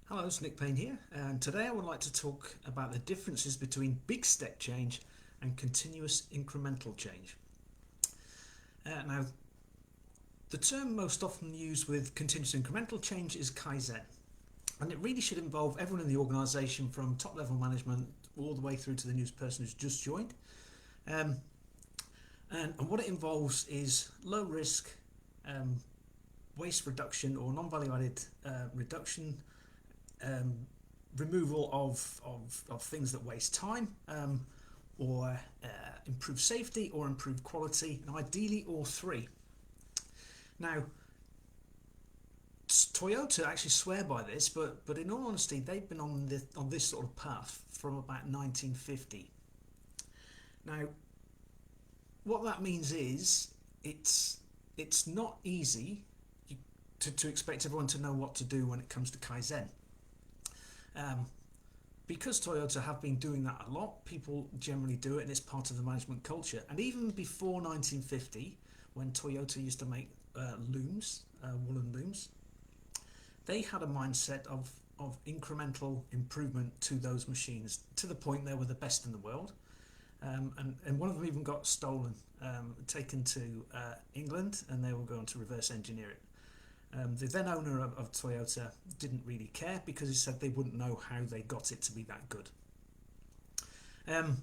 Hello, it's Nick Payne here, and today I would like to talk about the differences between big step change and continuous incremental change. Now, the term most often used with continuous incremental change is Kaizen, and it really should involve everyone in the organisation from top level management all the way through to the new person who's just joined. Um, and what it involves is low risk um, waste reduction or non value added reduction, um, removal of things that waste time, or improve safety or improve quality, and ideally all three. Now, Toyota actually swear by this, but in all honesty, they've been on this sort of path from about 1950. Now, what that means is it's not easy to expect everyone to know what to do when it comes to Kaizen. Um, because Toyota have been doing that a lot, people generally do it, and it's part of the management culture. And even before 1950, when Toyota used to make looms, woolen looms, they had a mindset of incremental improvement to those machines to the point they were the best in the world. And one of them even got stolen, taken to England, and they were going to reverse engineer it. The then owner of Toyota didn't really care because he said they wouldn't know how they got it to be that good. Um,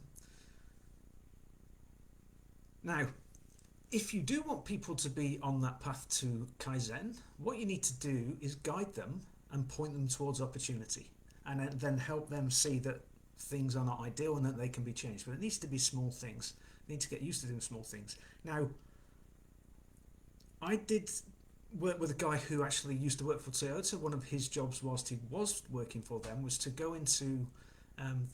Now, if you do want people to be on that path to Kaizen, what you need to do is guide them and point them towards opportunity, and then help them see that things are not ideal and that they can be changed. But it needs to be small things. They need to get used to doing small things. Now, I did work with a guy who actually used to work for Toyota. One of his jobs whilst he was working for them was to go into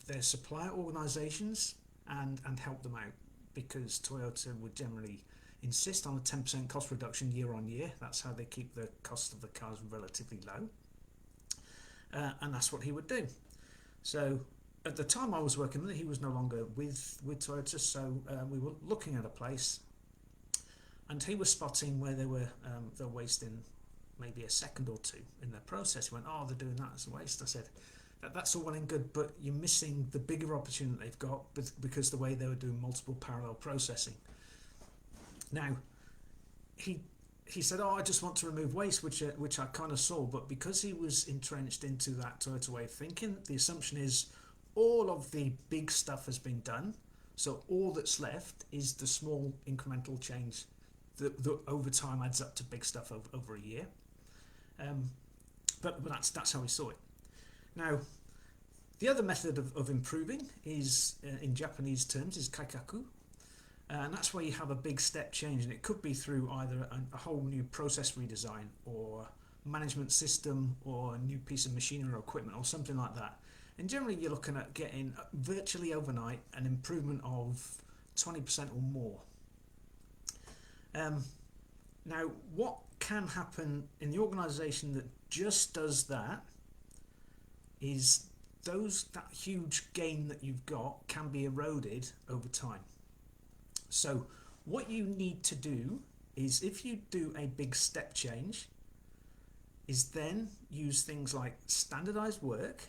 their supplier organisations and help them out, because Toyota would generally insist on a 10% cost reduction year on year. That's how they keep the cost of the cars relatively low. And that's what he would do. So at the time I was working there, he was no longer with Toyota, so we were looking at a place, and he was spotting where they're wasting maybe a second or two in their process. He went, "Oh, they're doing that as a waste." I said, "That's all well and good, but you're missing the bigger opportunity they've got because the way they were doing multiple parallel processing." Now, he he said, "Oh, I just want to remove waste," which I kind of saw, but because he was entrenched into that Toyota way of thinking, the assumption is all of the big stuff has been done, so all that's left is the small incremental change that over time adds up to big stuff over a year. Um, but that's how he saw it. Now, the other method of improving is, in Japanese terms, is kaikaku, and that's where you have a big step change, and it could be through either a whole new process redesign or management system or a new piece of machinery or equipment or something like that. And generally you're looking at getting virtually overnight an improvement of 20% or more. um, Now, what can happen in the organisation that just does that is that huge gain that you've got can be eroded over time. So what you need to do is, if you do a big step change, is then use things like standardized work,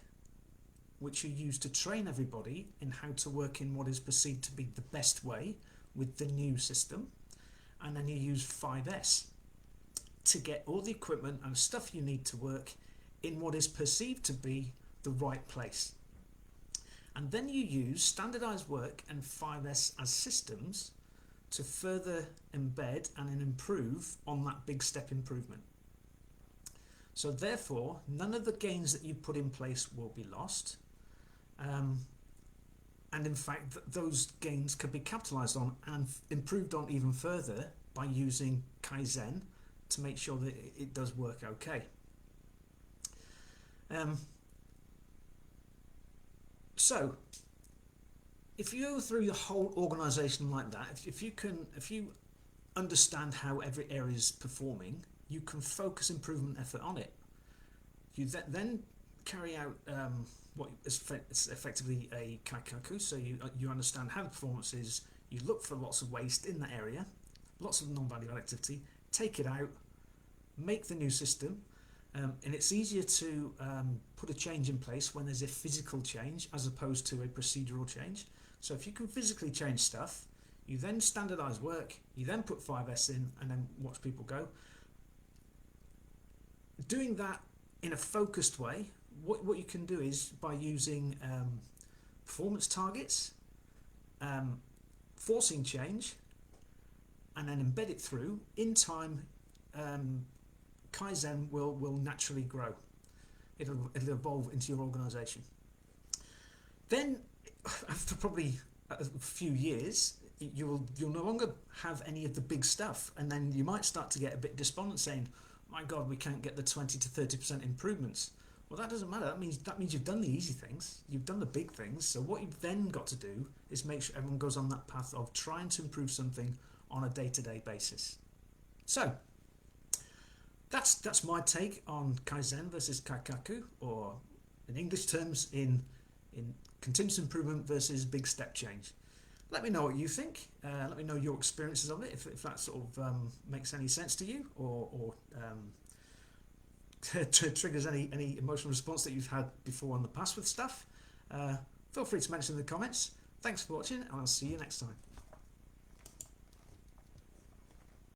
which you use to train everybody in how to work in what is perceived to be the best way with the new system. And then you use 5S to get all the equipment and stuff you need to work in what is perceived to be the right place. And then you use standardized work and 5S as systems to further embed and improve on that big step improvement. So therefore, none of the gains that you put in place will be lost. And in fact, those gains could be capitalized on and improved on even further by using Kaizen to make sure that it does work okay. So if you go through your whole organization like that, if you understand how every area is performing, you can focus improvement effort on it. You then carry out what is effectively a kaikaku. So you understand how the performance is. You look for lots of waste in that area, lots of non-value activity. Take it out, make the new system, And it's easier to put a change in place when there's a physical change as opposed to a procedural change. So if you can physically change stuff, you then standardize work, you then put 5S in, and then watch people go. Doing that in a focused way, what you can do is by using performance targets, forcing change, and then embed it through, in time, Kaizen will naturally grow. It'll evolve into your organisation. Then, after probably a few years, you'll no longer have any of the big stuff, and then you might start to get a bit despondent, saying, "My God, we can't get the 20 to 30% improvements." Well, that doesn't matter. That means you've done the easy things, you've done the big things. So what you've then got to do is make sure everyone goes on that path of trying to improve something on a day-to-day basis. So that's my take on Kaizen versus kaikaku, or in English terms, in continuous improvement versus big step change. Let me know what you think. Let me know your experiences of it, if that sort of makes any sense to you, or triggers any emotional response that you've had before in the past with stuff. Feel free to mention in the comments. Thanks for watching, and I'll see you next time.